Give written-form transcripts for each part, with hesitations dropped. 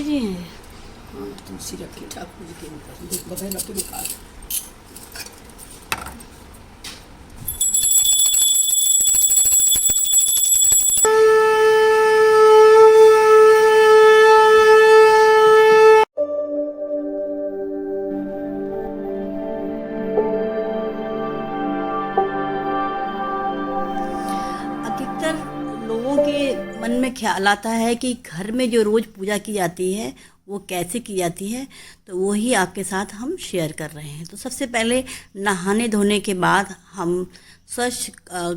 तुलसी जी हैं। हाँ, तुलसी रखी ठाकुर जी के ऊपर बगैर रखे निकाल। अधिकतर लोगों के मन में ख्याल आता है कि घर में जो रोज़ पूजा की जाती है वो कैसे की जाती है, तो वही आपके साथ हम शेयर कर रहे हैं। तो सबसे पहले नहाने धोने के बाद हम स्वच्छ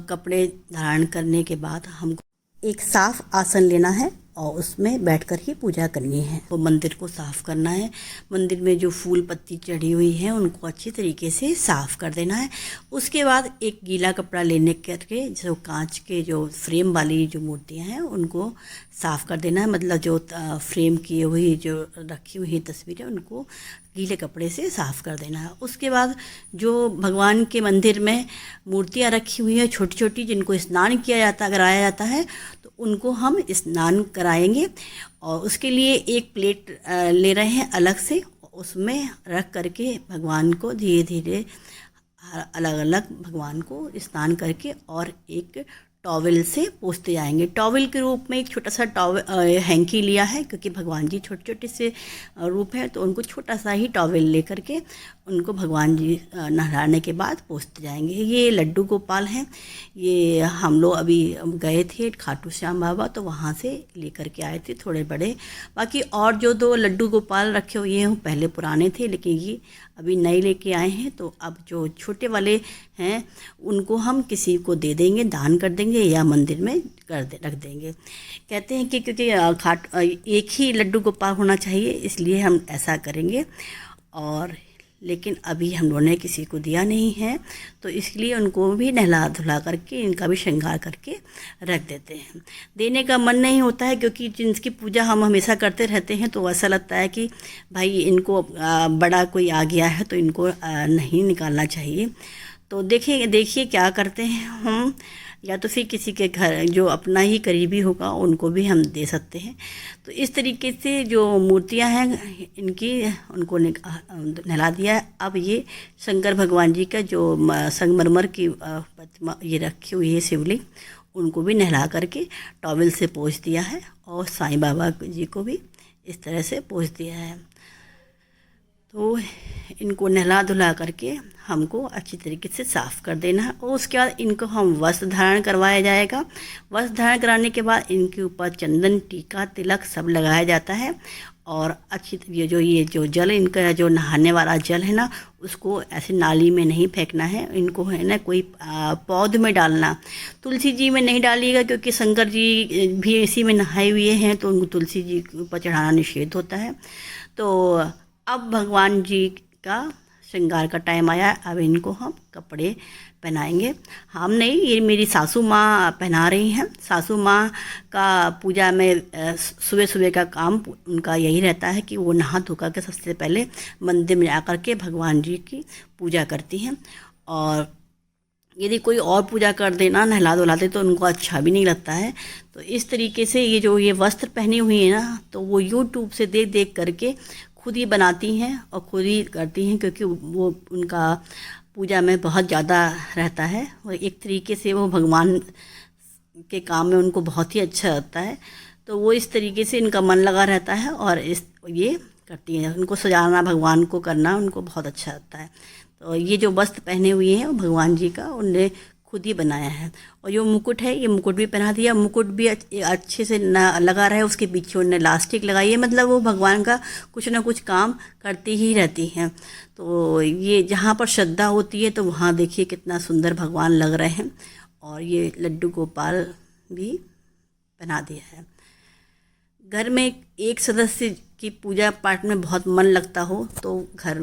कपड़े धारण करने के बाद हमको एक साफ आसन लेना है और उसमें बैठकर ही पूजा करनी है। तो मंदिर को साफ़ करना है। मंदिर में जो फूल पत्ती चढ़ी हुई है उनको अच्छी तरीके से साफ़ कर देना है। उसके बाद एक गीला कपड़ा लेने करके जो कांच के जो फ्रेम वाली जो मूर्तियां हैं उनको साफ़ कर देना है। मतलब जो फ्रेम की हुई जो रखी हुई तस्वीरें उनको गीले कपड़े से साफ़ कर देना है। उसके बाद जो भगवान के मंदिर में मूर्तियां रखी हुई हैं छोटी छोटी, जिनको स्नान कराया जाता है, तो उनको हम स्नान कराएंगे। और उसके लिए एक प्लेट ले रहे हैं अलग से, उसमें रख करके भगवान को धीरे धीरे अलग अलग भगवान को स्नान करके और एक टॉवेल से पोंछते जाएंगे। टॉवेल के रूप में एक छोटा सा हैंकी लिया है, क्योंकि भगवान जी छोटे छोटे से रूप हैं, तो उनको छोटा सा ही टॉवेल ले करके उनको भगवान जी नहलाने के बाद पोंछते जाएंगे। ये लड्डू गोपाल हैं। ये हम लोग अभी गए थे खाटू श्याम बाबा, तो वहाँ से लेकर के आए थे थोड़े बड़े। बाकी और जो दो लड्डू गोपाल रखे हुए हैं वो पहले पुराने थे, लेकिन ये अभी नए लेके आए हैं। तो अब जो छोटे वाले हैं उनको हम किसी को दे देंगे, दान कर देंगे या मंदिर में रख देंगे। कहते हैं कि क्योंकि एक ही लड्डू गोपाल होना चाहिए, इसलिए हम ऐसा करेंगे। और लेकिन अभी हम लोगों ने किसी को दिया नहीं है, तो इसलिए उनको भी नहला धुला करके इनका भी श्रृंगार करके रख देते हैं। देने का मन नहीं होता है, क्योंकि जिनकी पूजा हम हमेशा करते रहते हैं, तो ऐसा लगता है कि भाई इनको बड़ा कोई आ गया है तो इनको नहीं निकालना चाहिए। तो देखिए क्या करते हैं हम, या तो फिर किसी के घर जो अपना ही करीबी होगा उनको भी हम दे सकते हैं। तो इस तरीके से जो मूर्तियां हैं इनकी उनको नहला दिया है। अब ये शंकर भगवान जी का जो संगमरमर की प्रतिमा ये रखी हुई है शिवलिंग, उनको भी नहला करके टॉवेल से पोंछ दिया है। और साईं बाबा जी को भी इस तरह से पोंछ दिया है। तो इनको नहला धुला करके हमको अच्छी तरीके से साफ़ कर देना है। और उसके बाद इनको हम वस्त्र धारण करवाया जाएगा। वस्त्र धारण कराने के बाद इनके ऊपर चंदन टीका तिलक सब लगाया जाता है। और अच्छी ये जो जल इनका जो नहाने वाला जल है ना, उसको ऐसे नाली में नहीं फेंकना है, इनको है ना कोई पौध में डालना। तुलसी जी में नहीं डालिएगा, क्योंकि शंकर जी भी इसी में नहाए हुए हैं, तो उनको तुलसी जी के ऊपर चढ़ाना निषेध होता है। तो अब भगवान जी का श्रृंगार का टाइम आया है। अब इनको हम कपड़े पहनाएंगे। हम नहीं, ये मेरी सासू माँ पहना रही हैं। सासू माँ का पूजा में सुबह सुबह का काम उनका यही रहता है कि वो नहा धोकर के सबसे पहले मंदिर में जाकर के भगवान जी की पूजा करती हैं। और यदि कोई और पूजा कर देना नहला धुलाते तो उनको अच्छा भी नहीं लगता है। तो इस तरीके से ये वस्त्र पहनी हुई है ना, तो वो यूट्यूब से देख देख करके खुद ही बनाती हैं और खुद ही करती हैं, क्योंकि वो उनका पूजा में बहुत ज़्यादा रहता है। और एक तरीके से वो भगवान के काम में उनको बहुत ही अच्छा लगता है। तो वो इस तरीके से इनका मन लगा रहता है और ये करती हैं। उनको सजाना, भगवान को करना उनको बहुत अच्छा लगता है। तो ये जो वस्त्र पहने हुए हैं वो भगवान जी का उनने खुद ही बनाया है। और जो मुकुट है, ये मुकुट भी पहना दिया। मुकुट भी अच्छे से ना लगा रहे, उसके पीछे उन्होंने लास्टिक लगाई है। मतलब वो भगवान का कुछ ना कुछ काम करती ही रहती हैं। तो ये जहाँ पर श्रद्धा होती है तो वहाँ देखिए कितना सुंदर भगवान लग रहे हैं। और ये लड्डू गोपाल भी पहना दिया है। घर में एक सदस्य की पूजा पाठ में बहुत मन लगता हो तो घर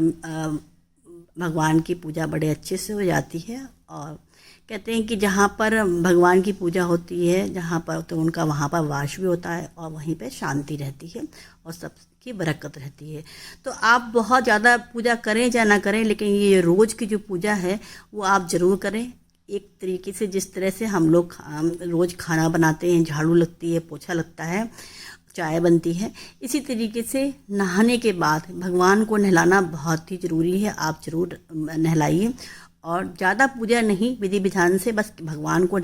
भगवान की पूजा बड़े अच्छे से हो जाती है। और कहते हैं कि जहाँ पर भगवान की पूजा होती है, जहाँ पर तो उनका वहाँ पर वास भी होता है और वहीं पे शांति रहती है और सबकी बरकत रहती है। तो आप बहुत ज़्यादा पूजा करें या ना करें, लेकिन ये रोज़ की जो पूजा है वो आप ज़रूर करें। एक तरीके से जिस तरह से हम लोग रोज़ खाना बनाते हैं, झाड़ू लगती है, पोछा लगता है, चाय बनती है। इसी तरीके से नहाने के बाद भगवान को नहलाना बहुत ही ज़रूरी है। आप ज़रूर नहलाइए, और ज़्यादा पूजा नहीं, विधि विधान से बस भगवान को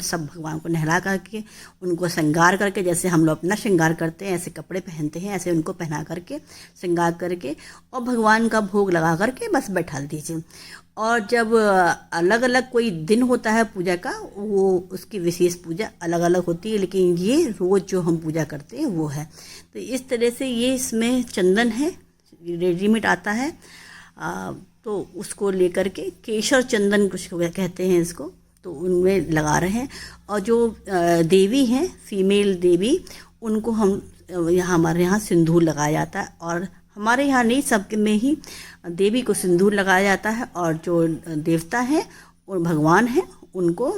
नहला करके उनको श्रृंगार करके, जैसे हम लोग अपना श्रृंगार करते हैं, ऐसे कपड़े पहनते हैं, ऐसे उनको पहना करके श्रृंगार करके और भगवान का भोग लगा करके बस बैठा दीजिए। और जब अलग अलग कोई दिन होता है पूजा का, वो उसकी विशेष पूजा अलग अलग होती है, लेकिन ये रोज़ जो हम पूजा करते हैं वो है। तो इस तरह से ये इसमें चंदन है, रेडीमेड आता है, तो उसको लेकर के केशर चंदन कुछ कहते हैं इसको, तो उनमें लगा रहे हैं। और जो देवी हैं, फीमेल देवी, उनको हम हमारे यहाँ सिंदूर लगाया जाता है। और हमारे यहाँ नहीं, सबके में ही देवी को सिंदूर लगाया जाता है, और जो देवता हैं और भगवान हैं उनको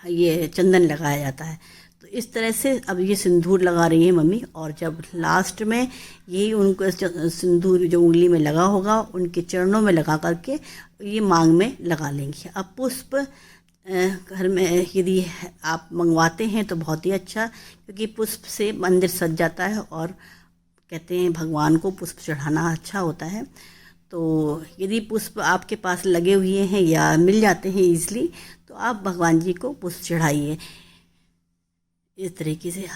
ये चंदन लगाया जाता है। तो इस तरह से अब ये सिंदूर लगा रही है मम्मी, और जब लास्ट में यही उनको सिंदूर जो उंगली में लगा होगा उनके चरणों में लगा करके ये मांग में लगा लेंगी। अब पुष्प घर में यदि आप मंगवाते हैं तो बहुत ही अच्छा, क्योंकि पुष्प से मंदिर सज जाता है, और कहते हैं भगवान को पुष्प चढ़ाना अच्छा होता है। तो यदि पुष्प आपके पास लगे हुए हैं या मिल जाते हैं ईज़िली, तो आप भगवान जी को पुष्प चढ़ाइए इस तरीके से।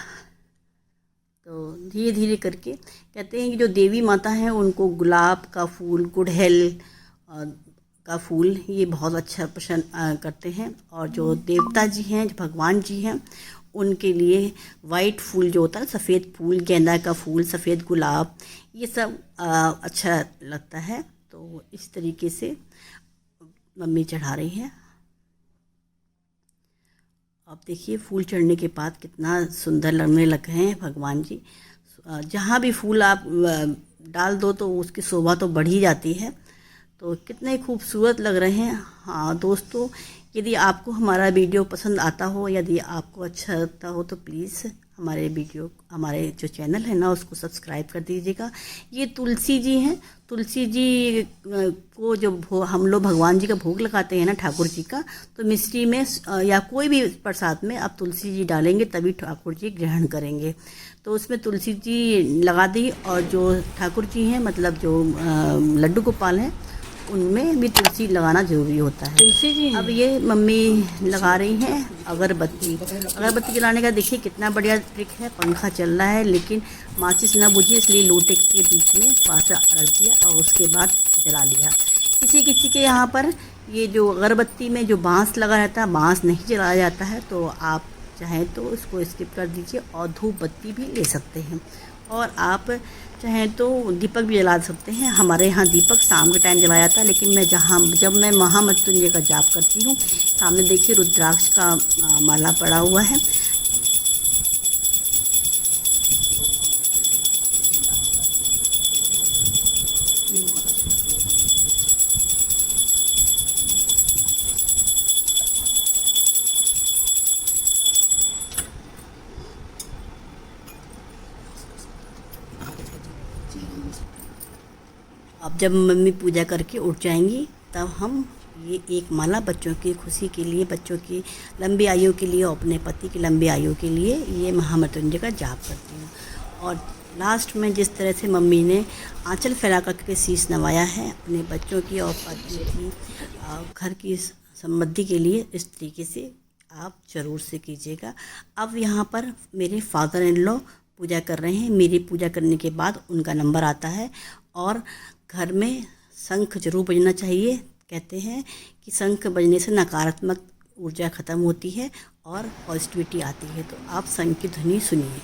तो धीरे धीरे करके कहते हैं कि जो देवी माता हैं उनको गुलाब का फूल, गुड़हल का फूल ये बहुत अच्छा पसंद करते हैं। और जो देवता जी हैं, जो भगवान जी हैं, उनके लिए वाइट फूल जो होता है, सफ़ेद फूल, गेंदा का फूल, सफ़ेद गुलाब, ये सब अच्छा लगता है। तो इस तरीके से मम्मी चढ़ा रही है। अब देखिए फूल चढ़ने के बाद कितना सुंदर लगने लगे हैं भगवान जी। जहाँ भी फूल आप डाल दो तो उसकी शोभा तो बढ़ ही जाती है। तो कितने खूबसूरत लग रहे हैं। हाँ दोस्तों, यदि आपको हमारा वीडियो पसंद आता हो, यदि आपको अच्छा लगता हो, तो प्लीज़ हमारे जो चैनल है ना उसको सब्सक्राइब कर दीजिएगा। ये तुलसी जी हैं, तुलसी जी को जो हम लोग भगवान जी का भोग लगाते हैं ना, ठाकुर जी का, तो मिश्री में या कोई भी प्रसाद में आप तुलसी जी डालेंगे तभी ठाकुर जी ग्रहण करेंगे। तो उसमें तुलसी जी लगा दी। और जो ठाकुर जी हैं, मतलब जो लड्डू गोपाल हैं, उनमें भी तुलसी लगाना ज़रूरी होता है। तुलसी जी अब ये मम्मी लगा रही हैं अगरबत्ती। अगरबत्ती जलाने का देखिए कितना बढ़िया ट्रिक है। पंखा चल रहा है लेकिन माचिस ना बुझी, इसलिए लोटे के बीच में पासा रख दिया और उसके बाद जला लिया। किसी किसी के यहाँ पर ये जो अगरबत्ती में जो बाँस लगा रहता है, बाँस नहीं जलाया जाता है, तो आप चाहें तो इसको स्किप कर दीजिए और धूप बत्ती भी ले सकते हैं। और आप चाहें तो दीपक भी जला सकते हैं। हमारे यहाँ दीपक शाम के टाइम जलाया जाता है, लेकिन जब मैं महामृत्युंजय का जाप करती हूँ, सामने देखिए रुद्राक्ष का माला पड़ा हुआ है। अब जब मम्मी पूजा करके उठ जाएंगी तब हम ये एक माला बच्चों की खुशी के लिए, बच्चों की लंबी आयु के लिए और अपने पति की लंबी आयु के लिए ये महामृत्युंजय का जाप करती हूँ। और लास्ट में जिस तरह से मम्मी ने आंचल फैला करके शीश नवाया है अपने बच्चों की और पति की घर की समृद्धि के लिए, इस तरीके से आप ज़रूर से कीजिएगा। अब यहाँ पर मेरे फादर इन लॉ पूजा कर रहे हैं। मेरी पूजा करने के बाद उनका नंबर आता है। और घर में शंख जरूर बजना चाहिए। कहते हैं कि शंख बजने से नकारात्मक ऊर्जा ख़त्म होती है और पॉजिटिविटी आती है। तो आप शंख की ध्वनि सुनिए।